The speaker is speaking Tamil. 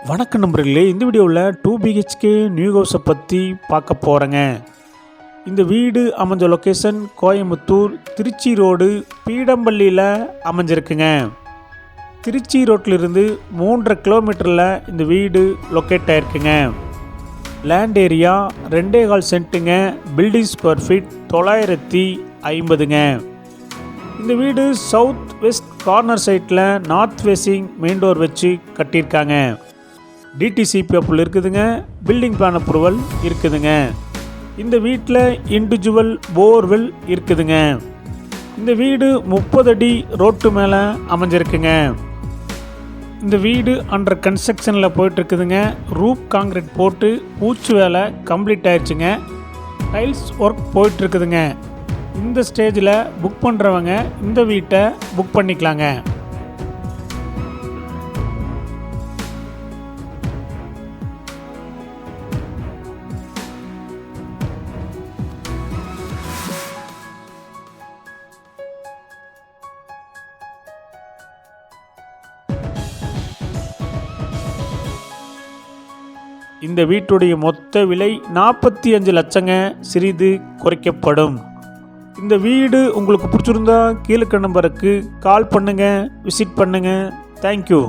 வணக்கம் நண்பர்களே, இந்த வீடியோவில் 2 BHK நியூ ஹவுஸை பற்றி பார்க்க போகிறேங்க. இந்த வீடு அமைஞ்ச லொக்கேஷன் கோயம்புத்தூர் திருச்சி ரோடு பீடம்பள்ளியில் அமைஞ்சிருக்குங்க. திருச்சி ரோட்டிலிருந்து 3.5 கிலோமீட்டரில் இந்த வீடு லொக்கேட் ஆகிருக்குங்க. லேண்ட் ஏரியா 2.25 சென்ட்டுங்க. பில்டிங் ஸ்கொயர் ஃபீட் 950ங்க. இந்த வீடு சவுத் வெஸ்ட் கார்னர் சைட்டில் நார்த் ஃபேஸிங் மெயின் டோர் வச்சு கட்டியிருக்காங்க. டிடிசிபி அப்ரூவல் இருக்குதுங்க. பில்டிங் பிளான் அப்ரூவல் இருக்குதுங்க. இந்த வீட்டில் இண்டிவிஜுவல் போர்வெல் இருக்குதுங்க. இந்த வீடு 30 அடி ரோட்டு மேலே அமைஞ்சிருக்குங்க. இந்த வீடு அண்டர் கன்ஸ்ட்ரக்ஷனில் போயிட்டுருக்குதுங்க. ரூப் காங்கிரீட் போட்டு பூச்சு வேலை கம்ப்ளீட் ஆயிடுச்சுங்க. டைல்ஸ் ஒர்க் போயிட்டுருக்குதுங்க. இந்த ஸ்டேஜில் புக் பண்ணுறவங்க இந்த வீட்டை புக் பண்ணிக்கலாங்க. இந்த வீட்டுடைய மொத்த விலை 45 லட்சங்க. சிறிது குறைக்கப்படும். இந்த வீடு உங்களுக்கு பிடிச்சிருந்தா கீழே நம்பருக்கு கால் பண்ணுங்கள், விசிட் பண்ணுங்கள். தேங்க்யூ.